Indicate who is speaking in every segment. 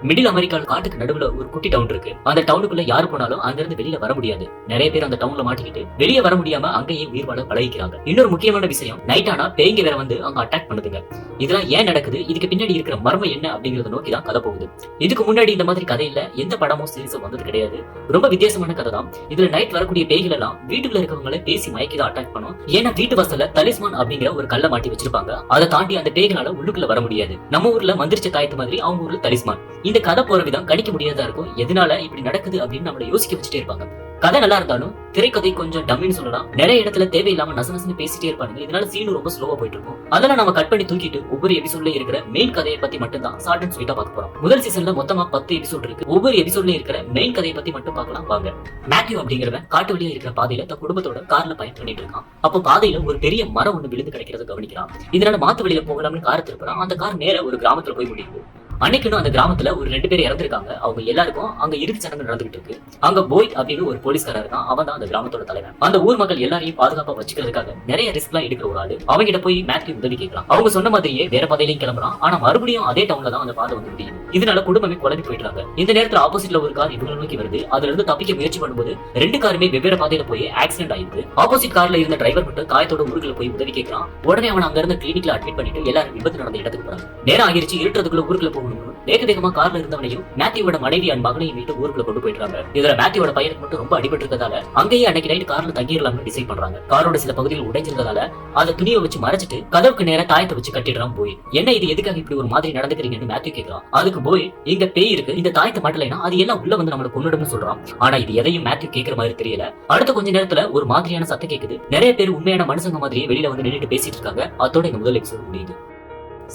Speaker 1: Middle அமெரிக்கால காட்டுக்கு நடுவுல ஒரு குட்டி டவுன் இருக்கு. அந்த டவுனுக்குள்ள யாரு போனாலும் அங்க இருந்து வெளியில வர முடியாது. நிறைய பேர் அந்த டவுன்ல மாட்டிக்கிட்டு வெளியே வர முடியாம அங்கேயே உயிர் வாழ பழகிக்கிறாங்க. இன்னொரு முக்கியமான விஷயம், நைட் ஆனா பேய்ங்க வேற வந்து அங்க அட்டாக் பண்ணுதுங்க. இதெல்லாம் ஏன் நடக்குது, இதுக்கு பின்னாடி இருக்கிற மர்மம் என்ன அப்படிங்கறத நோக்கி தான் கதை போகுது. இதுக்கு முன்னாடி இந்த மாதிரி கதையில எந்த படமும் சீரிஸும் வந்தது கிடையாது. ரொம்ப வித்தியாசமான கதை தான். இதுல நைட் வரக்கூடிய பேய்கள் எல்லாம் வீட்டுக்குள்ள இருக்கவங்களை பேசி மயக்கி தான் அட்டாக் பண்ணும். ஏன்னா வீட்டு வாசல்ல தலிஸ்மான் அப்படிங்கிற ஒரு கல்லை மாட்டி வச்சிருப்பாங்க. அதை தாண்டி அந்த பேய்களால உள்ளுக்குள்ள வர முடியாது. நம்ம ஊர்ல மந்திரிச்ச தாயத்து மாதிரி அவங்க ஊர்ல தலிஸ்மான். இந்த கதை போற விதம் கணிக்க முடியாதா இருக்கும். எதனால இப்படி நடக்குது அப்படின்னு நம்மள யோசிக்க வச்சுட்டே இருப்பாங்க. கதை நல்லா இருந்தாலும் திரைக்கதை கொஞ்சம் டம்மின்னு சொல்லலாம். நிறைய இடத்துல தேவையில்லாம நசனசன்னு பேசிட்டே இருப்பாங்க. இதனால சீனும் ரொம்ப ஸ்லோவா போயிட்டு இருக்கும். அதெல்லாம் நம்ம கட் பண்ணி தூக்கிட்டு ஒவ்வொரு எபிசோட்ல இருக்கிற மெயின் கதையை பத்தி மட்டும் தான் ஷார்ட் அண்ட் ஸ்வீட்டா பார்க்க போறோம். முதல் சீசன்ல மொத்தமா 10 எபிசோட் இருக்கு. ஒவ்வொரு எபிசோட்ல இருக்கிற மெயின் கதையை பத்தி மட்டும் பார்க்கலாம் வாங்க. மேத்யூ அப்படிங்கிறவன் காட்டு வழியா இருக்கிற பாதையில தன் குடும்பத்தோட கார்ல பயணம் பண்ணிட்டு இருக்கான். அப்போ பாதையில ஒரு பெரிய மரம் ஒண்ணு விழுந்து கிடைக்கிறத கவனிக்கிறான். இதனால மாத்து வழியில போகலாம்னு கார் திருப்புறான். அந்த கார் நேர ஒரு கிராமத்துல போய் முடியுது. அன்னைக்குன்னு அந்த கிராமத்துல ஒரு 2 பேர் இறந்திருக்காங்க. அவங்க எல்லாருக்கும் அங்க இறுதி சடங்கு நடந்துகிட்டு இருக்கு. அங்க போய் அப்படின்னு ஒரு போலீஸ்காரர் இருக்கான். அவன் தான் அந்த கிராமத்தோட தலைவன். அந்த ஊர் மக்கள் எல்லாரையும் பாதுகாப்பா வச்சுக்கிறதுக்காக நிறைய ரிஸ்க் எல்லாம் எடுக்கிற ஒரு ஆளு. அவங்க கிட்ட போய் மேத்யூ உதவி கேட்கலாம். அவங்க சொன்ன மாதிரியே வேற பாதையிலையும் கிளம்புறான். ஆனா மறுபடியும் அதே டவுன்ல தான் அந்த பாதை வந்து முடியும். இதனால குடும்பமே குழம்பி போயிட்டாங்க. இந்த நேரத்துல ஆப்போசிட்ல ஒரு கார் இவங்களை நோக்கி வருது. அதுல இருந்து தப்பிக்க முயற்சி பண்ணும்போது 2 காருமே வெவ்வேறு பாதையில போய் ஆக்சிடென்ட் ஆயிடுது. ஆப்போசிட் கார்ல இருந்த டிரைவர் மட்டும் காயத்தோட ஊருக்குள்ள போய் உதவி கேட்கறான். உடனே அவன் அங்க இருந்து கிளினிக்ல அட்மிட் பண்ணிட்டு எல்லாரும் விபத்து நடந்த இடத்துக்கு போறாங்க. நேரம் ஆகிருச்சு. இருட்டுறதுக்குள்ள ஊருக்குள்ள போகணும். வேகமா கார்ல இருந்தவனையும் மேத்யூவோட மனைவி அண்ட் மகனையும் வீட்டு ஊருக்குள்ள கொண்டு போயிட்டாங்க. இதுல மேத்யூவோட பையனுக்கு மட்டும் ரொம்ப அடிபட்டு இருக்கதால அங்கேயே அன்னைக்கு நைட் கார்ல தங்கிடலாம்னு டிசைட் பண்றாங்க. காரோட சில பகுதிகள் உடைஞ்சிருந்ததால அதை துணியை வச்சு மறைச்சிட்டு கதவுக்கு நேர தாயத்தை வச்சு கட்டிடுறான் போய். என்ன இது, எதுக்காக இப்படி ஒரு மாதிரி நடந்துக்கிறீங்கன்னு மேத்யூ கேட்கறான். அதுக்கு போய் இங்க பேய் இருக்கு, இந்த தாயத்தை மாட்டலைன்னா அது எல்லாம் உள்ள வந்து நம்மள கொன்னுடும்னு சொல்றான். ஆனா இது எதையும் மேத்யூ கேட்கிற மாதிரி தெரியல. அடுத்த கொஞ்ச நேரத்துல ஒரு மாதிரியான சத்தம் கேக்குது. நிறைய பேர் உண்மையான மனுஷங்க மாதிரியே வெளியில வந்து நின்னுட்டு பேசிட்டு இருக்காங்க. அதோட இந்த முதல் எபிசோட் முடியுது.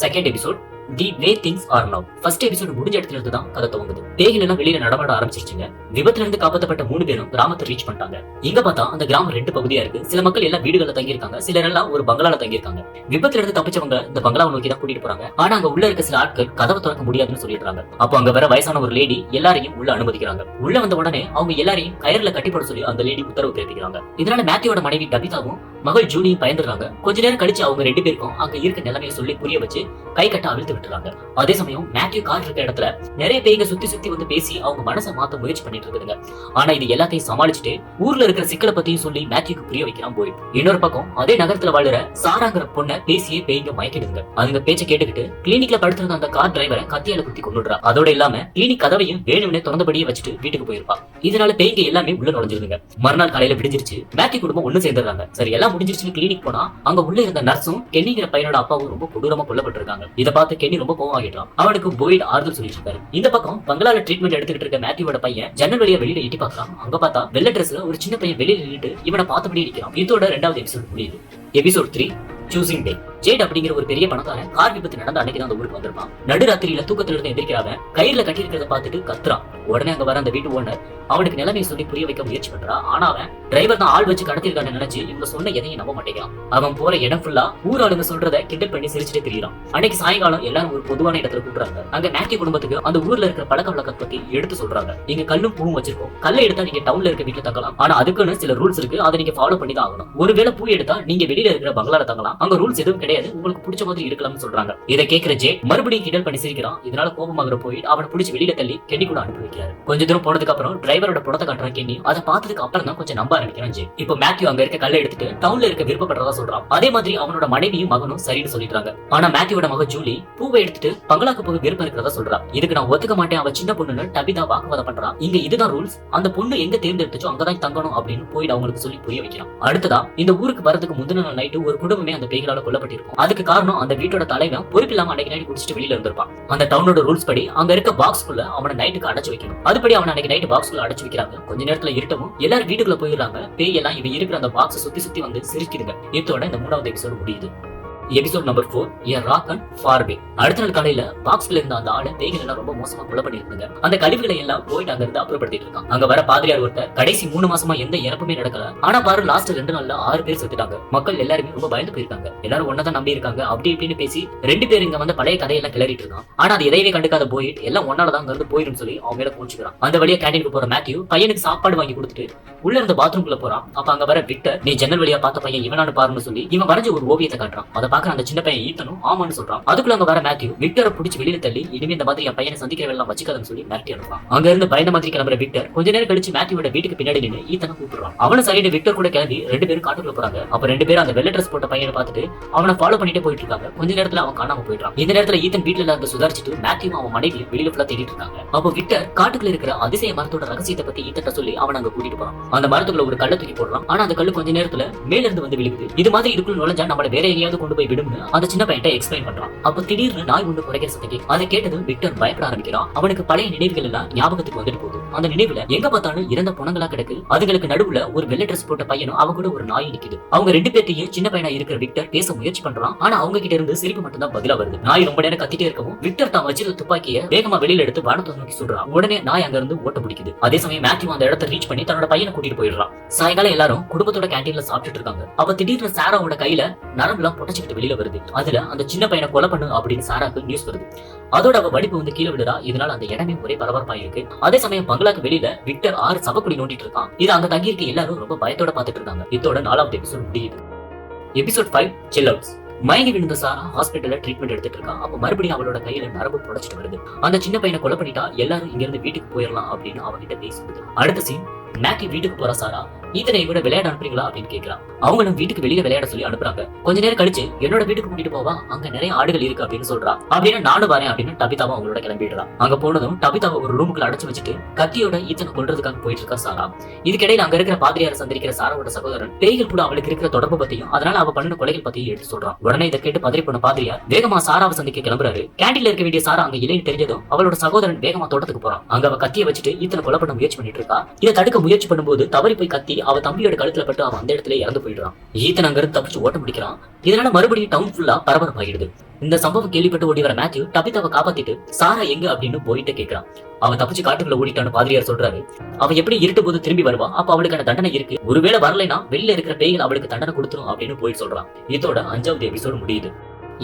Speaker 1: Second episode the way things are now. First episode முடிஞ்ச இடத்துல இருந்து தான் கதை துவங்குது. பேய்கள் எல்லாம் வெளியில நடமாட ஆரம்பிச்சிருச்சுங்க. விபத்துல இருந்து காப்பாற்றப்பட்ட 3 பேரும் கிராமத்தை ரீச் பண்ணிட்டாங்க. இங்க பார்த்தா அந்த கிராமம் 2 பகுதியா இருக்கு. சில மக்கள் எல்லாம் வீடுகள்ல தங்கி இருக்காங்க, சிலர் எல்லாம் ஒரு பங்களால தங்கி இருக்காங்க. விபத்துல இருந்து தப்பிச்சவங்க இந்த பங்களாவை நோக்கி தான் கூட்டிட்டு போறாங்க. ஆனா அங்க உள்ள இருக்க சில ஆட்கள் கதவை திறக்க முடியாதுன்னு சொல்லிடுறாங்க. அப்போ அங்க வர வயசான ஒரு லேடி எல்லாரையும் உள்ள அனுமதிக்கிறாங்க. உள்ள வந்த உடனே அவங்க எல்லாரையும் கயர்ல கட்டி போட சொல்லி அந்த லேடி உத்தரவு பிறப்பிக்கிறாங்க. இதனால மேத்யூவோட மனைவி டபிதாவும் மகள் ஜூலியும் பயந்துடுறாங்க. கொஞ்ச நேரம் கழிச்சு அவங்க 2 பேருக்கும் அங்க இருக்க நிலைமையை சொல்லி புரிய வச்சு கை கட்ட அவிழ்த்து விட்டுறாங்க. அதே சமயம் மேத்யூ கார் இருக்க இடத்துல நிறைய பேய்ங்க சுத்தி சுத்தி வந்து பேசி அவங்க மனசை மாத்த முயற்சி பண்ணிட்டு இருக்குதுங்க. ஆனா இது எல்லாத்தையும் சமாளிச்சுட்டு ஊர்ல இருக்கிற சிக்கலை பத்தியும் சொல்லி மேத்யூக்கு புரிய வைக்கிறான் போய். இன்னொரு பக்கம் அதே நகரத்துல வாழுற சாராங்கிற பொண்ணை பேசியே பேய்ங்க மயக்கிடுங்க. அதுங்க பேச்ச கேட்டுக்கிட்டு கிளினிக்ல படுத்திருந்த அந்த கார் டிரைவரை கத்தியால குத்தி கொண்டுடுறா. அதோட இல்லாம கிளினிக் கதவையும் வேணும்னே திறந்தபடியே வச்சுட்டு வீட்டுக்கு போயிருப்பா. இதனால பேய்ங்க எல்லாமே உள்ள நுழைஞ்சிருங்க. மறுநாள் காலையில விடிஞ்சிருச்சு. மேத்யூ குடும்பம் ஒண்ணு சேர்ந்துறாங்க. சரி எல்லாம் முடிஞ்சிருச்சுன்னு கிளினிக் போனா அங்க உள்ள இருந்த நர்ஸும் கென்னிங்கிற பையனோட அப்பாவும் ரொம்ப கொடூரமா கொல்லப்பட்டிருக்காங்க. இதை பார்த்து கென்னி ரொம்ப கோவமாகிட்டான். அவனுக்கு போய்ட் ஆறுதல் சொல்லிட்டு இருக்காரு. இந்த பக்கம் பங்களால ட்ரீட்மெண்ட் எடுத்துக்கிட்டு இருக்க மேத்யூவோட பையன் ஜன்னல் வழியா வெளியில எட்டி பார்க்கறான். அங்க பார்த்தா வெள்ளை ட்ரெஸ்ல ஒரு சின்ன பையன் வெளியில நின்னுட்டு இவனை பார்த்தபடி நிக்கிறான். இதோட 2வது எபிசோட் முடியுது. எபிசோட் 3 சூசிங் டே. ஜேட் அப்படிங்கிற ஒரு பெரிய பணக்காரன் கார் விபத்து நடந்த அன்னைக்கு தான் அந்த ஊருக்கு வந்திருப்பான். நடுராத்திரியில தூக்கத்துல இருந்து எந்திரிக்கிறவன் கயிறுல கட்டி இருக்கிறத பார்த்துட்டு கத்துறான். உடனே அங்க வர அந்த வீட்டு ஓனர் அவனுக்கு நிலைமையை சொல்லி புரிய வைக்க முயற்சி பண்றான். ஆனா அவன் டிரைவர் தான் ஆள் வச்சு கடத்திருக்கான்னு நினைச்சு இவங்க சொன்ன எதையும் நம்ப மாட்டேங்கிறான். அவன் போற இடம் ஃபுல்லா ஊராளுங்க சொல்றத கிண்டல் பண்ணி சிரிச்சுட்டே திரியறான். அன்னைக்கு சாயங்காலம் எல்லாரும் ஒரு பொதுவான இடத்துல கூட்டுறாங்க. அங்க மேத்யூ குடும்பத்துக்கு அந்த ஊர்ல இருக்கிற பழக்க வழக்கத்தை பத்தி எடுத்து சொல்றாங்க. இங்க கல்லும் பூவும் வச்சிருக்கோம். கல்லை எடுத்தா நீங்க டவுன்ல இருக்க வீட்டுல தங்கலாம். ஆனா அதுக்குன்னு சில ரூல்ஸ் இருக்கு. அதை நீங்க ஃபாலோ பண்ணி தான் ஆகணும். ஒருவேளை பூ எடுத்தா நீங்க வெளியில இருக்கிற பங்களால தங்கலாம். அங்க ரூல்ஸ் எதுவும் கிடையாது. உங்களுக்கு பிடிச்ச மாதிரி இருக்கலாம்னு சொல்றாங்க. இதை கேட்கிற ஜே மறுபடியும் கிண்டல் பண்ணி சிரிக்கிறான். இதனால கோபமாகற போயிட்டு அவனை பிடிச்சி வெளியில தள்ளி கென்னி கூட அனுப்பி வைக்கிறாரு. கொஞ்ச தூரம் போனதுக்கு அப்புறம் டிரைவரோட படத்தை காட்டுறான் கென்னி. அதை பார்த்ததுக்கு அப்புறம் தான் கொஞ்சம் நம்ப ஆரம்பிக்கிறான் ஜே. இப்போ மேத்யூ அங்க இருக்க கல்லை எடுத்துட்டு டவுன்ல இருக்க விருப்பப்படுறதா சொல்றான். அதே மாதிரி அவனோட மனைவியும் மகனும் சரின்னு சொல்லிடுறாங்க. ஆனா மேத்யூவோட மக ஜூலி பூவை எடுத்துட்டு பங்களாக்கு போக விருப்பம் இருக்கிறதா சொல்றா. இதுக்கு நான் ஒத்துக்க மாட்டேன், அவ சின்ன பொண்ணுன்னு டபிதா வாக்குவாதம் பண்றான். இங்க இதுதான் ரூல்ஸ், அந்த பொண்ணு எங்க தேர்ந்தெடுத்துச்சோ அங்கதான் தங்கணும் அப்படின்னு போயிட்டு அவங்களுக்கு சொல்லி புரிய வைக்கிறான். அடுத்ததா இந்த ஊருக்கு வரதுக்கு முந்தின நாள் நைட்டு ஒரு குடும்பமே அந்த பேய்களால கொல்லப்பட்டிருக்கும். அதுக்கு காரணம் அந்த வீட்டோட தலைவன் பொறுப்பில்லாம அன்னைக்கு நைட் குடிச்சிட்டு வெளியில இருந்திருப்பான். அந்த டவுனோட ரூல்ஸ் படி அங்க இருக்க பாக்ஸ்குள்ள அவனை நைட்டுக்கு அடைச்சு வைக்கணும். அதுபடி அவன் அன்னைக்கு நைட் பாக்ஸ்குள்ள அடைச்சு வைக்கிறாங்க. கொஞ்ச நேரத்துல இருட்டவும் எல்லாரும் வீட்டுக்குள்ள போயிடுறாங்க. பேய் எல்லாம் இவன் இருக்கிற அந்த பாக்ஸ் சுத்தி சுத்தி வந்து சிரிக்குதுங்க. இதோட இந்த 3வது எபிசோடு முடியுது. Episode number 4 A Rock and Far Away. அடுத்த நாள் காலையில பாக்ஸ்ல இருந்த அந்த ஆளை பேய்கள் எல்லாம் ரொம்ப மோசமா கொலை பண்ணிருக்காங்க. அந்த கழிவுகளை எல்லாம் போயிட்டு அங்க இருந்து அப்புறப்படுத்திட்டு இருக்காங்க. அங்க வர பாதிரியார் ஒருத்தர் கடைசி 3 மாசமா எந்த இறப்புமே நடக்கல. ஆனா பாரு லாஸ்ட் 2 நாள்ல 6 பேர் செத்துட்டாங்க. மக்கள் எல்லாருமே ரொம்ப பயந்து போயிருக்காங்க. எல்லாரும் ஒன்னதான் நம்பி இருக்காங்க. அப்படி இப்படின்னு பேசி 2 பேர் இங்க வந்து பழைய கதையெல்லாம் கிளறிட்டு இருக்கான். ஆனா அது எதையவே கண்டுக்காத போயிட்டு எல்லாம் ஒன்னாலதான் அங்க இருந்து போயிடும் சொல்லி அவன் மேல கோச்சுக்கிறான். அந்த வழியா கேண்டீனுக்கு போற மேத்யூ பையனுக்கு சாப்பாடு வாங்கி கொடுத்துட்டு உள்ள இருந்த பாத்ரூம்குள்ள போறான். அப்ப அங்க வர விக்டர் நீ ஜன்னல் வழியா பார்த்த பையன் இவனானு பாருன்னு சொல்லி இவன் வரைஞ்ச ஒரு ஓவியத்தை காட்டுறான். அதை பாக்குற அந்த சின்ன பையன் ஈத்தனும் ஆமான்னு சொல்றான். அதுக்குள்ள அங்க வர மேத்யூ விக்டரை பிடிச்சி வெளியில தள்ளி இனிமே இந்த மாதிரி என் பையனை சந்திக்கிற வேலை வச்சுக்காதுன்னு சொல்லி மிரட்டி அனுப்பான். அங்க இருந்து பயந்த மாதிரி கிளம்புற விக்டர் கொஞ்ச நேரம் கழிச்சு மேத்யூவோட வீட்டுக்கு பின்னாடி நின்று ஈத்தனை கூப்பிடுறான். அவனும் சரின்னு விக்டர் கூட கிளம்பி 2 பேரும் காட்டுக்குள்ள போறாங்க. அப்ப 2 பேரும் அந்த வெள்ளை ட்ரெஸ் போட்ட பையனை பார்த்துட்டு அவனை ஃபாலோ பண்ணிட்டே போயிட்டு இருக்காங்க. கொஞ்ச நேரத்துல அவன் காணாம போயிடுறான். இந்த நேரத்துல ஈத்தன் வீட்டுல இருந்து சுதாரிச்சுட்டு மேத்யூ அவன் மனைவி வெளியில ஃபுல்லா தேடிட்டு இருக்காங்க. அப்போ விக்டர் காட்டுக்குள்ள இருக்கிற அதிசய மரத்தோட ரகசியத்தை பத்தி ஈத்தட்ட சொல்லி அவன் அங்க கூட்டிட்டு போறான். அந்த மரத்துக்குள்ள ஒரு கல்லை தூக்கி போடுறான். ஆனா அந்த கல்லு கொஞ்ச நேரத்துல மேல இருந்து வந்து விழுகுது. இது மாதிரி இதுக்குள்ள நுழைஞ்சா நம்மள வேற எங்கேயாவது கொண்டு போய் விடும்னு அந்த சின்ன பையன்ட்ட எக்ஸ்பிளைன் பண்றான். அப்ப திடீர்னு நாய் ஒன்று குறைக்கிற சத்தம் அதை கேட்டதும் விக்டர் பயப்பட ஆரம்பிக்கிறான். அவனுக்கு பழைய நினைவுகள் எல்லாம் ஞாபகத்துக்கு வந்துட்டு போகுது. அந்த நினைவுல எங்க பார்த்தாலும் இறந்த பொணங்களா கிடக்கு. அதுங்களுக்கு நடுவுல ஒரு வெள்ளை ட்ரெஸ் போட்ட பையனும் அவங்க கூட ஒரு நாய் நிக்குது. அவங்க 2 பேர்த்தையும் சின்ன பையனா இருக்கிற விக்டர் பேச முயற்சி பண்றான். ஆனா அவங்க கிட்ட இருந்து சிரிப்பு மட்டும் தான் பதிலா வருது. நாய் ரொம்ப நேரம் கத்திட்டே இருக்கவும் விக்டர் தான் வச்சிருந்த துப்பாக்கியை வேகமா வெளியில எடுத்து வானத்தை நோக்கி சுடுறான். உடனே நாய் அங்க இருந்து ஓட்ட பிடிக்குது. அதே சமயம் மேத்யூ அந்த இடத்தை ரீச் பண்ணி தன்னோட பையனை கூட்டிட்டு போயிடுறான். சாயங்காலம் எல்லாரும் குடும்பத்தோட கேண்டீன்ல சாப்பிட்டுட்டு இருக்காங்க. அப்ப திடீர்னு சாராவோட கையில நரம்பெல்லாம் புடைச்சிக்கிட்டு வெளியில வருது. அதுல அந்த சின்ன பையனை கொலை பண்ணு அப்படின்னு சாராக்கு நியூஸ் வருது. அதோட அவ வடிப்பு வந்து கீழே விடுறா. இதனால அந்த இடமே ஒரே பரபரப்பா இருக்கு. அதே சமயம் பங்களாக்கு வெளியில விக்டர் 6 சவக்குடி நோண்டிட்டு இருக்கான். இது அங்க தங்கி இருக்க எல்லாரும் ரொம்ப பயத்தோட பாத்துட்டு இருக்காங்க. இதோட 4வது எபிசோட் முடியுது. எபிசோட் 5 சில் அவுட்ஸ். மயங்கி விழுந்த சாரா ஹாஸ்பிட்டல்ல ட்ரீட்மெண்ட் எடுத்துட்டு இருக்கா. அப்ப மறுபடியும் அவளோட கையில நரம்பு புடைச்சிட்டு வருது. அந்த சின்ன பையனை கொலை பண்ணிட்டா எல்லாரும் இங்க இருந்து வீட்டுக்கு போயிடலாம் அப்படின்னு அவகிட்ட பேசுது. அடுத்த சீன் மேக்கி வீட்டுக்கு போற சாரா ஈத்தனை கூட விளையாட அனுப்புறீங்களா அப்படின்னு கேட்கறான். அவங்களும் வீட்டுக்கு வெளியில விளையாட சொல்லி அனுப்புறாங்க. கொஞ்ச நேரம் கழிச்சு என்னோட வீட்டுக்கு கூட்டிட்டு போவா, அங்க நிறைய ஆடுகள் இருக்கு அப்படின்னு சொல்றா. அப்படின்னு நானும் வரேன் அப்படின்னு டபிதாவும் அவங்களோட கிளம்பிடுறான். அங்க போனதும் டபிதாவை ஒரு ரூமுக்குள்ள அடைச்சு வச்சுட்டு கத்தியோட ஈத்தனை கொல்றதுக்காக போயிட்டு இருக்கா சாரா. இதுக்கிடையில அங்க இருக்கிற பாதிரியாரை சந்திக்கிற சாராவோட சகோதரன் பேய்கள் கூட அவளுக்கு இருக்கிற தொடர்பு பத்தியும் அதனால அவ பண்ணின கொலைகள் பத்தியும் எடுத்து சொல்றான். உடனே இதை கேட்டு பதறி போன பாதிரியார் வேகமா சாராவை சந்திக்க கிளம்புறாரு. கேண்டீன்ல இருக்க வேண்டிய சாரா அங்க இல்லைன்னு தெரிஞ்சதும் அவளோட சகோதரன் வேகமா தோட்டத்துக்கு போறான். அங்க அவ கத்தியை வச்சுட்டு ஈத்தனை கொலை பண்ண முயற்சி பண்ணிட்டு இருக்கா. இதை தடுக்க முயற்சி பண்ணும்போது தவறி போய் கத்தி அவ தம்பியோட கழுத்துல பட்டு அவன் அந்த இடத்துல இறந்து போயிடுறான். ஈத்தன் அங்க இருந்து தப்பிச்சு ஓட்ட முடிக்கிறான். இதனால மறுபடியும் டவுன் ஃபுல்லா பரபரப்பாகிடுது. இந்த சம்பவம் கேள்விப்பட்டு ஓடி வர மேத்யூ டபிதாவை காப்பாத்திட்டு சாரா எங்க அப்படின்னு போயிட்டு கேட்கிறான். அவன் தப்பிச்சு காட்டுக்குள்ள ஓடிட்டான்னு பாதிரியார் சொல்றாரு. அவன் எப்படி இருட்டு போது திரும்பி வருவா, அப்ப அவளுக்கான தண்டனை இருக்கு. ஒருவேளை வரலைன்னா வெளியில இருக்கிற பேய்கள் அவளுக்கு தண்டனை கொடுத்துரும் அப்படின்னு போயிட்டு சொல்றான். இதோட 5வது எபிசோடு முடியுது.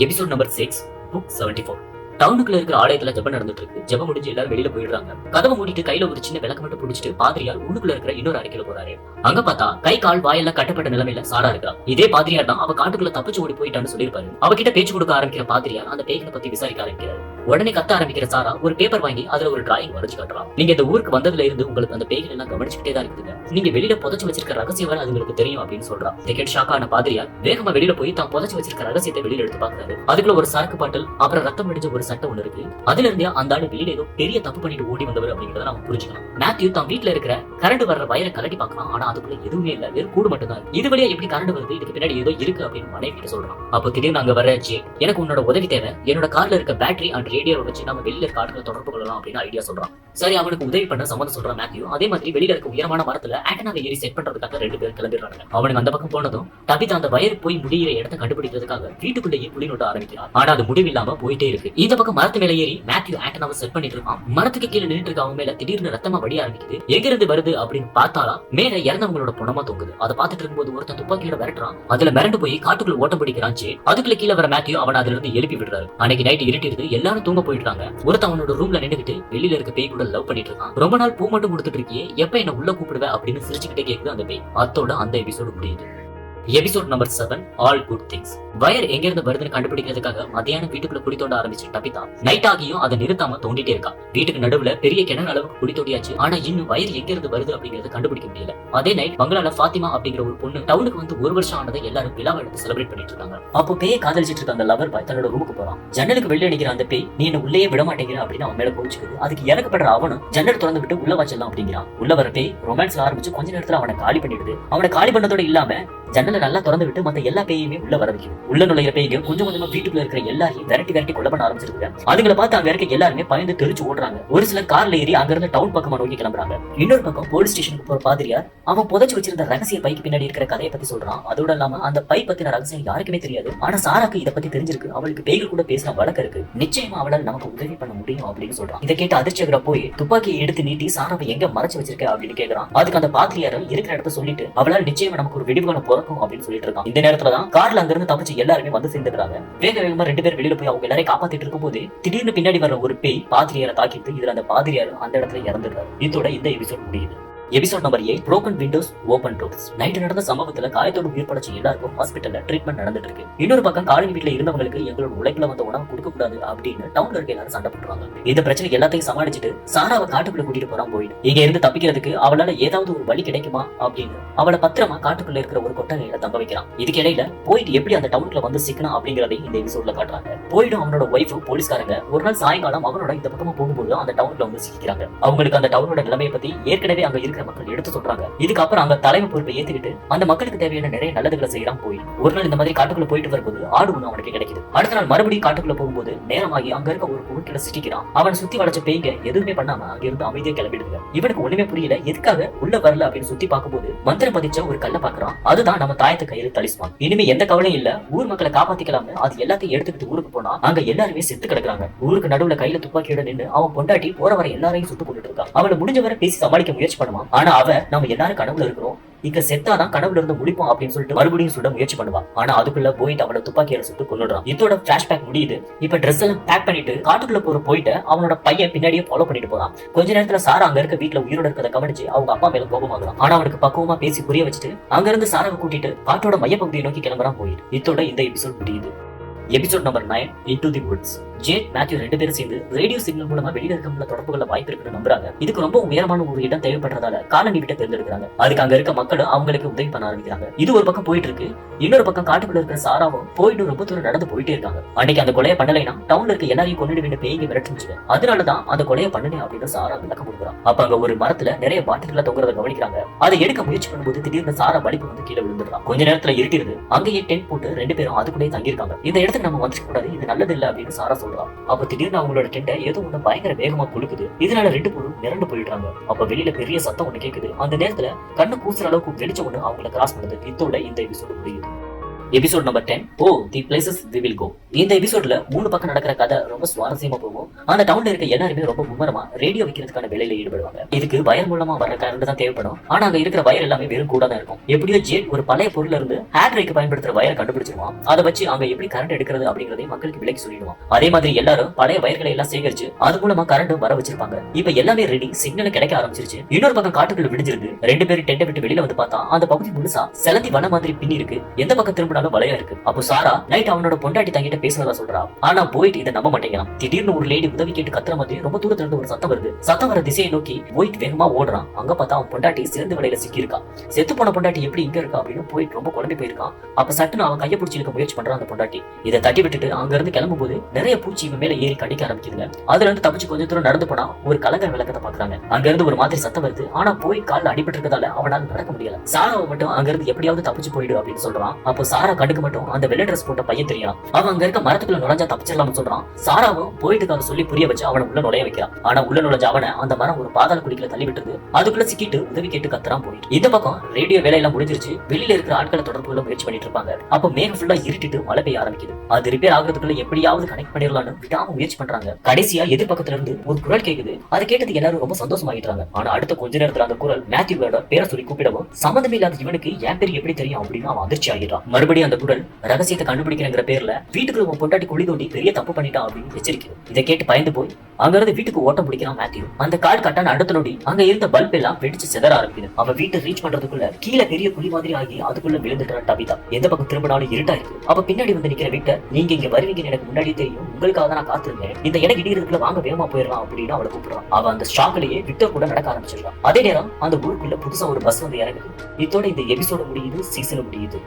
Speaker 1: Episode number 6 book 74. டவுனுக்குள்ள இருக்கிற ஆலயத்துல ஜெபம் நடந்துட்டு இருக்கு. ஜெபம் முடிஞ்சு எல்லாரும் வெளியில போயிடுறாங்க. கதவை மூடிட்டு கையில ஒரு சின்ன விளக்கு மட்டும் பிடிச்சிட்டு பாதிரியார் உள்ளுக்குள்ள இருக்கிற இன்னொரு அறைக்குள்ள போறாரு. அங்க பார்த்தா கை கால் வாயெல்லாம் கட்டப்பட்ட நிலைமையில சாரா இருக்கா. இதே பாதிரியார் தான் அவ காட்டுக்குள்ள தப்பிச்சு ஓடி போயிட்டான்னு சொல்லியிருப்பாரு. அவகிட்ட பேச்சு கொடுக்க ஆரம்பிக்கிற பாதிரியார் அந்த பேய்களை பத்தி விசாரிக்க ஆரம்பிக்கிறாரு. உடனே கத்த ஆரம்பிக்கிற சாரா ஒரு பேப்பர் வாங்கி அதுல ஒரு டிராயிங் வரைஞ்சு காட்டுறான். நீங்க இந்த ஊருக்கு வந்ததுல இருந்து உங்களுக்கு அந்த பேய்கள் எல்லாம் கவனிச்சுக்கிட்டே தான் இருக்குது. நீங்க வெளியில புதைச்சு வச்சிருக்க ரகசியம் வேற அதுங்களுக்கு தெரியும் அப்படின்னு சொல்றான். டிக்கெட் ஷாக்கான பாதிரியார் வேகமா வெளியில போய் தான் புதைச்சு வச்சிருக்க ரகசியத்தை வெளியில எடுத்து பாக்குறாரு. அதுக்குள்ள ஒரு சரக்கு பாட்டில் அப்புறம் ரத்தம் வெடிஞ்ச ஒரு சட்டை ஒண்ணு இருக்கு. அதுல இருந்தே அந்த ஆளு வெளியில ஏதோ பெரிய தப்பு பண்ணிட்டு ஓடி வந்தவர் அப்படிங்கறத நம்ம புரிஞ்சுக்கலாம். மேத்யூ தான் வீட்டுல இருக்கிற கரண்ட் வர்ற வயரை கலட்டி பாக்கலாம். ஆனா அதுக்குள்ள எதுவுமே இல்ல, வெறும் கூடு மட்டும் தான். இது வழியா எப்படி கரண்ட் வருது, இதுக்கு பின்னாடி ஏதோ இருக்கு அப்படின்னு மனைவி கிட்ட சொல்றான். அப்போ திடீர்னு அங்க வர ஜே எனக்கு உன்னோட உதவி தேவை, என்னோட கார்ல இருக்க பேட்டரி அண்ட் ரேடியோ வச்சு நம்ம வெளியில இருக்க ஆட்களை தொடர்பு கொள்ளலாம் அப்படின்னு ஐடியா சொல்றான். சரி அவனுக்கு உதவி பண்ண சம்மதம் சொல்றான் மேத்யூ. அதே மாதிரி வெளியில இருக்க உயரமான மரத்துல ஆண்டனாவை ஏறி செட் பண்றதுக்காக 2 பேரும் கிளம்பிடுறாங்க. அவனுக்கு அந்த பக்கம் போனதும் டபிதா அந்த வயர் போய் முடிகிற இடத்தை கண்டுபிடிக்கிறதுக்காக வீட்டுக்குள்ளேயே புலி நோட்ட ஆரம்பிக்கிறான். ஆனா அது முடிவில்லாம போயிட்டே இருக்கு. இந்த பக்கம் மரத்து மேல ஏறி மேத்யூ ஆண்டனாவை செட் பண்ணிட்டு இருக்கான். மரத்துக்கு கீழே நின்றுட்டு இருக்க அவன் மேல திடீர்னு ரத்தமா வடிய ஆரம்பிக்குது. எங்க இருந்து வருது அப்படின்னு பார்த்தாலா மேல இறந்தவங்களோட பொணமா தொங்குது. அதை பார்த்துட்டு இருக்கும்போது ஒருத்தன் துப்பாக்கியோட விரட்டுறான். அதுல மிரண்டு போய் காட்டுக்குள்ள ஓட்டம் பிடிக்கிறான். அதுக்குள்ள கீழே வர மேத்யூ அவன் அதுல இருந்து எழுப்பி விடுறாரு. அன்னைக்கு நைட் இருட்டிடுது, எல்லாரும் தூங்க போயிட்டாங்க. ஒருத்தன் அவனோட ரூம்ல நின்னுக்கிட்டு வெளியில இருக்க பேய் கூட லவ் பண்ணிட்டு இருக்கான். ரொம்ப நாள் பூ மட்டும் கொடுத்துட்டு இருக்கியே, எப்ப என்ன உள்ள கூப்பிடுவேன் அப்படின்னு சிரிச்சுக்கிட்டே கேக்குது அந்த பேய். அதோட அந்த எபிசோடு முடியுது. Episode number 7 all good things. Wire எங்க இருந்து வருதுன்னு கண்டுபிடிக்கிறதுக்காக மத்தியானம் வீட்டுக்குள்ள குடி தோண்ட ஆரம்பிச்சு டபிதா நைட் ஆகியும் அதை நிறுத்தாம தோண்டிட்டே இருக்கா. வீட்டுக்கு நடுவுல பெரிய கிணறு அளவுக்கு குடி தோண்டியாச்சு. ஆனா இன்னும் வயர் எங்க இருந்து வருது அப்படிங்கறத கண்டுபிடிக்க முடியல. அதே நைட் பங்களால ஃபாத்திமா அப்படிங்கிற ஒரு பொண்ணு டவுனுக்கு வந்து 1 வருஷம் ஆனதை எல்லாரும் விழாவை எடுத்து செலிப்ரேட் பண்ணிட்டு இருக்காங்க. அப்போ பேயை காதலிச்சிட்டு இருக்க அந்த லவர் பாய் தன்னோட ரூமுக்கு போறான். ஜன்னலுக்கு வெளியே நிக்கிற அந்த பேய் நீ என்ன உள்ளே விட மாட்டேங்கிற அப்படின்னு அவன் மேல கோச்சுக்குது. அதுக்கு இறக்கப்படுற அவனும் ஜன்னல் திறந்து விட்டு உள்ள வச்சிடலாம் அப்படிங்கிறான். உள்ள வர பேய் ரொமான்ஸ் ஆரம்பிச்சு கொஞ்ச நேரத்துல அவனை காலி பண்ணிடுது. அவனை காலி பண்ணதோட இல்லாம ஜன்னலை நல்லா திறந்து விட்டு மத்த எல்லா பேயுமே உள்ள வர வைக்கும். உள்ள நுழையிற பேய்க்கு கொஞ்சம் கொஞ்சமா வீட்டுக்குள்ள இருக்கிற எல்லாரையும் விரட்டி கொலை பண்ண ஆரம்பிச்சிருக்கு. அதுங்களை பார்த்து அங்க இருக்க எல்லாருமே பயந்து தெரிச்சு ஓடுறாங்க. ஒரு சிலர் கார்ல ஏறி அங்க இருந்து டவுன் பக்கமா நோக்கி கிளம்புறாங்க. இன்னொரு பக்கம் போலீஸ் ஸ்டேஷனுக்கு போற பாதிரியார் அவன் புதைச்சு வச்சிருந்த ரகசிய பைக்கு பின்னாடி இருக்கிற கதையை பத்தி சொல்றான். அதோட இல்லாம அந்த பை பத்தின ரகசியம் யாருக்குமே தெரியாது. ஆனா சாராக்கு இதை பத்தி தெரிஞ்சிருக்கு. அவளுக்கு பேய்கள் கூட பேசின வழக்கம் இருக்கு. நிச்சயமா அவளால் நமக்கு உதவி பண்ண முடியும் அப்படின்னு சொல்றான். இதை கேட்டு அதிர்ச்சியகர போய் துப்பாக்கியை எடுத்து நீட்டி சாராவை எங்க மறைச்சு வச்சிருக்க அப்படின்னு கேட்கறான். அதுக்கு அந்த பாதிரியாரும் இருக்கிற இடத்த சொல்லிட்டு அவளால் நிச்சயமா நமக்கு ஒரு விடிவுகாலம் பிறக்கும் அப்படின்னு சொல்லிட்டு இருக்கான். இந்த நேரத்துலதான் கார்ல அங்க இருந்து தப்பிச்சு எல்லாருமே வந்து சேர்ந்துடுறாங்க. வேக வேகமா 2 பேர் வெளியில போய் அவங்க எல்லாரையும் காப்பாத்திட்டு இருக்கும் போது திடீர்னு பின்னாடி வர ஒரு பேய் பாதிரியாரை தாக்கிட்டு இதுல அந்த பாதிரியார் அந்த இடத்துல இறந்துடுறாரு. இதோட இந்த எபிசோட் முடியுது. Episode number 8 broken windows open doors. Night நடந்த சம்பவத்துல காயத்தோடு உயிர் படைச்ச எல்லாருக்கும் ஹாஸ்பிட்டல்ல ட்ரீட்மெண்ட் நடந்துட்டு இருக்கு. இன்னொரு பக்கம் காலனி வீட்டுல இருந்தவங்களுக்கு எங்களோட உழைப்புல வந்த உணவு கொடுக்க கூடாது அப்படின்னு டவுன்ல இருக்க எல்லாரும் சண்டை போட்டுறாங்க. இந்த பிரச்சனை எல்லாத்தையும் சமாளிச்சுட்டு சாராவை காட்டுக்குள்ள கூட்டிட்டு போறான் போயிடு. இங்க இருந்து தப்பிக்கிறதுக்கு அவளால ஏதாவது ஒரு வழி கிடைக்குமா அப்படின்னு அவளை பத்திரமா காட்டுக்குள்ள இருக்கிற ஒரு கொட்டகையில தங்க வைக்கிறான். இதுக்கு இடையில போயிட்டு எப்படி அந்த டவுனுக்குள்ள வந்து சிக்கணும் அப்படிங்கறதையும் இந்த எபிசோட்ல காட்டுறாங்க. போயிடும் அவனோட ஒய்ஃப் போலீஸ்காரங்க ஒரு நாள் சாயங்காலம் அவனோட இந்த பக்கமா போகும்போது அந்த டவுனுக்குள்ள வந்து சிக்கிறாங்க. அவங்களுக்கு அந்த டவுனோட நிலைமையை பத்தி ஏற்கனவே அங்க இருக்கிற மக்கள் எடுத்து சொல்றாங்க. இதுக்கப்புறம் அங்க தலைமை பொறுப்பை ஏத்துக்கிட்டு அந்த மக்களுக்கு தேவையான நிறைய நல்லதுகளை செய்யறான் போய். ஒரு நாள் இந்த மாதிரி காட்டுக்குள்ள போயிட்டு வரும்போது ஆடு ஒண்ணு அவனுக்கு கிடைக்குது. அடுத்த நாள் மறுபடியும் காட்டுக்குள்ள போகும்போது நேரமாகி அங்க இருக்க ஒரு குழுக்கில சிட்டிக்கிறான். அவன் சுத்தி வளைச்ச பேய்ங்க எதுவுமே பண்ணாம அங்க இருந்து அமைதியா கிளம்பிடுங்க. இவனுக்கு ஒண்ணுமே புரியல, எதுக்காக உள்ள வரல அப்படின்னு சுத்தி பார்க்கும்போது மந்திரம் பதிச்ச ஒரு கல்ல பாக்குறான். அதுதான் நம்ம தாயத்து கையில தலிஸ்மான். இனிமே எந்த கவலையும் இல்ல, ஊர் மக்களை காப்பாத்திக்கலாம்னு அது எல்லாத்தையும் எடுத்துக்கிட்டு ஊருக்கு போனா அங்க எல்லாருமே செத்து கிடக்குறாங்க. ஊருக்கு நடுவுல கையில துப்பாக்கியோட நின்று அவன் பொண்டாட்டி போற வர எல்லாரையும் சுட்டு கொண்டுட்டு இருக்கான். அவளை முடிஞ்ச வரை பேசி சமாளிக்க முயற்சி பண்ணுவான். ஆனா அவ நம்ம எல்லாரும் கனவுல இருக்கிறோம், இங்க செத்தாதான் கனவுல இருந்து முடிப்போம் அப்படின்னு சொல்லிட்டு மறுபடியும் சுட முயற்சி பண்ணுவான். ஆனா அதுக்குள்ள போயிட்டு அவளை துப்பாக்கியால சுட்டு கொண்டுறான். இதோட பிளாஷ்பேக் முடியுது. இப்ப ட்ரெஸ் எல்லாம் பேக் பண்ணிட்டு காட்டுக்குள்ள போற போயிட்டு அவனோட பையன் பின்னாடியே ஃபாலோ பண்ணிட்டு போறான். கொஞ்ச நேரத்துல சாரா அங்க இருக்க வீட்டுல உயிரோட இருக்கிறத கவனிச்சு அவங்க அப்பா மேல கோபமாகலாம். ஆனா அவனுக்கு பக்குவமா பேசி புரிய வச்சுட்டு அங்க இருந்து சாராவை கூட்டிட்டு காட்டோட மையப்பகுதியை நோக்கி கிளம்புறான் போயிட்டு. இதோட இந்த எபிசோட் முடியுது. Episode number 9 into the woods. Jade Matthew ரெண்டு பேரும் சேர்ந்து ரேடியோ சிக்னல் மூலமா வெளியில இருக்க தொடர்புகளை வாய்ப்பு இருக்குன்னு நம்புறாங்க. இதுக்கு ரொம்ப உயரமான ஒரு இடம் தேவைப்படுறதால காலனி விட்டு தேர்ந்தெடுக்கிறாங்க. அதுக்கு அங்க இருக்க மக்களும் அவங்களுக்கு உதவி பண்ண ஆரம்பிக்கிறாங்க. இது ஒரு பக்கம் போயிட்டு இருக்கு. இன்னொரு பக்கம் காட்டுக்குள்ள இருக்கிற சாராவும் போயிட்டு ரொம்ப தூரம் நடந்து போயிட்டே இருக்காங்க. அன்னைக்கு அந்த கொலையை பண்ணலைன்னா டவுன்ல இருக்க எல்லாரையும் கொண்டு வேண்டிய பேய்ங்க விரட்டுச்சு. அதனாலதான் அந்த கொலையை பண்ணுனே அப்படின்னு சாரா விளக்கம் கொடுக்குறான். அப்ப அங்க ஒரு மரத்துல நிறைய பாட்டில்களை தொங்குறத கவனிக்கிறாங்க. அதை எடுக்க முயற்சி பண்ணும்போது திடீர்னு சாரா வலிப்பு வந்து கீழே விழுந்துடுறான். கொஞ்ச நேரத்துல இருட்டிருது. அங்கேயே டென்ட் போட்டு ரெண்டு பேரும் அதுக்குள்ளே தங்கியிருக்காங்க. இந்த இடத்துக்கு நம்ம வந்துட்டு கூடாது, இது நல்லது இல்ல அப்படின்னு சாரா சொல்றான். அப்ப திடீர்னு அவங்களோட டென்ட்டை ஏதோ ஒண்ணு பயங்கர வேகமா குலுக்குது. இதனால ரெண்டு பேரும் மிரண்டு போயிடுறாங்க. அப்ப வெளியில பெரிய சத்தம் ஒண்ணு கேக்குது. அந்த நேரத்துல கண்ணு கூசுற அளவுக்கு வெளிச்சம் ஒண்ணு அவங்களை கிராஸ் பண்ணுது. இதோட இந்த எபிசோடு முடியுது. Episode number 10 the places we will go. இந்த எபிசோட்ல 3 பக்கம் நடக்கிற கதை ரொம்ப சுவாரஸ்யமா போகும். அந்த டவுன்ல இருக்க எல்லாருமே ரொம்ப மும்மரமா ரேடியோ வைக்கிறதுக்கான வேலையில ஈடுபடுவாங்க. இதுக்கு வயர் மூலமா வர கரண்ட் தான் தேவைப்படும். ஆனா அங்க இருக்கிற வயர் எல்லாமே வெறும் கூட தான் இருக்கும். எப்படியோ ஜேட் ஒரு பழைய பொருள்ல இருந்து ஹேர் ட்ரைக்கு பயன்படுத்துற வயரை கண்டுபிடிச்சிருவான். அதை வச்சு அங்க எப்படி கரண்ட் எடுக்கிறது அப்படிங்கறதை மக்களுக்கு விலைக்கு சொல்லிடுவான். அதே மாதிரி எல்லாரும் பழைய வயர்களை எல்லாம் சேகரிச்சு அது மூலமா கரண்ட் வர வச்சிருப்பாங்க. இப்ப எல்லாமே ரெடி, சிக்னல் கிடைக்க ஆரம்பிச்சிருச்சு. இன்னொரு பக்கம் காட்டுக்குள்ள விடிஞ்சிருக்கு. ரெண்டு பேரும் டென்ட்டை விட்டு வெளியில வந்து பார்த்தா அந்த பகுதி முழுசா செலந்தி வன மாதிரி பின்னி இருக்கு. எந்த பக்கம் திரும்பினாலும் வளையா இருக்கு. அப்போ சாரா நைட் அவனோட பொண்டாட்டி தங்கிட்ட பேசுறதா சொல்றா. ஆனா போயிட்டு இதை நம்ப மாட்டேங்கிறான். திடீர்னு ஒரு லேடி உதவி கேட்டு கத்துற மாதிரி ரொம்ப தூரத்துல இருந்து ஒரு சத்தம் வருது. சத்தம் வர திசையை நோக்கி போயிட்டு வேகமா ஓடுறான். அங்க பார்த்தா அவன் பொண்டாட்டி சேர்ந்து வலையில சிக்கி இருக்கா. செத்து போன பொண்டாட்டி எப்படி இங்க இருக்கா அப்படின்னு போயிட்டு ரொம்ப குழம்பி போயிருக்கான். அப்ப சட்டுன்னு அவன் கையை பிடிச்சி இருக்க முயற்சி பண்றான் அந்த பொண்டாட்டி. இதை தட்டி விட்டுட்டு அங்க இருந்து கிளம்பும் போது நிறைய பூச்சி இவன் மேல ஏறி கடிக்க ஆரம்பிக்குதுங்க. அதுல இருந்து தப்பிச்சு கொஞ்சம் தூரம் நடந்து போனா ஒரு கலங்கர் விளக்கத்தை பாக்குறாங்க. அங்க இருந்து ஒரு மாதிரி சத்தம் வருது. ஆனா போய் காலில் அடிபட்டு இருக்கதால அவனால நடக்க முடியல. சாராவை மட்டும் அங்க இருந்து எப்படியாவது தப்பிச்சு போயிடு அப்படின்னு சொல்றான். அப்போ சாரா கண்டுக்கு மட்டும் அந்த வெள்ளை ட்ரெஸ் போட்ட பையன் தெரியும். அவன் அங்க இருக்க மரத்துக்குள்ள நுழைஞ்சா தப்பிச்சிடலாம்னு சொல்றான். சாராவும் போயிட்டு சொல்லி புரிய வச்சு அவனை உள்ள நுழைய வைக்கிறான். ஆனா உள்ள நுழைஞ்ச அவனை அந்த மரம் ஒரு பாதாள குழிக்குள்ள தள்ளி விட்டுது. அதுக்குள்ள சிக்கிட்டு உதவி கேட்டு கத்துறான் போயிட்டு. இந்த பக்கம் ரேடியோ வேலையெல்லாம் முடிஞ்சிருச்சு. வெளியில இருக்கிற ஆட்களை தொடர்புள்ள முயற்சி பண்ணிட்டு இருப்பாங்க. அப்ப மேகம் ஃபுல்லா இருட்டிட்டு மழை பெய்ய ஆரம்பிக்குது. அது ரிப்பேர் ஆகுறதுக்குள்ள எப்படியாவது கனெக்ட் பண்ணிடலாம்னு விடாம முயற்சி பண்றாங்க. கடைசியா எதிர்பக்கத்துல இருந்து ஒரு குரல் கேக்குது. அதை கேட்டதுக்கு எல்லாரும் ரொம்ப சந்தோஷமாயிட்டாங்க. ஆனா அடுத்த கொஞ்ச நேரத்துல அந்த குரல் மேத்யூவோட பேரை சொல்லி கூப்பிடவும் சம்பந்தமே இல்லாத இவனுக்கு என் பேர் எப்படி தெரியும் அப்படின்னு அவன் அதிர்ச்சி ஆகிட்டான். மறுபடியும் அந்த குரல் ரகசியத்தை கண்டுபிடிக்கிற பேர்ல வீட்டுக்குள்ள உன் பொண்டாட்டி குழி தோண்டி பெரிய தப்பு பண்ணிட்டான் அப்படின்னு எச்சரிக்கிறது. இதை கேட்டு பயந்து போய் அங்க இருந்து வீட்டுக்கு ஓட்டம் பிடிக்கிறான் மேத்யூ. அந்த கால் கட்டான அடுத்த நொடி அங்க இருந்த பல்ப் எல்லாம் வெடிச்சு சிதற ஆரம்பிக்குது. அவன் வீட்டை ரீச் பண்றதுக்குள்ள கீழே பெரிய குழி மாதிரி ஆகி அதுக்குள்ள விழுந்துட்டான் டபிதா. எந்த பக்கம் திரும்பினாலும் இருட்டா இருக்கு. அப்ப பின்னாடி வந்து நிக்கிற வீட்டை நீங்க இங்க வருவீங்கன்னு எனக்கு முன்னாடியே தெரியும், உங்களுக்காக தான் நான் காத்திருந்தேன், இந்த இடம் இடிக்கிறதுக்குள்ள வாங்க வேகமா போயிடலாம் அப்படின்னு அவளை கூப்பிடுறான். அவன் அந்த ஷாக்லயே விக்டர் கூட நடக்க ஆரம்பிச்சிருக்கான். அதே நேரம் அந்த ஊருக்குள்ள புதுசா ஒரு பஸ் வந்து இறங்குது. இதோட இந்த எபிசோட முடியுது, சீசன் முடியுது.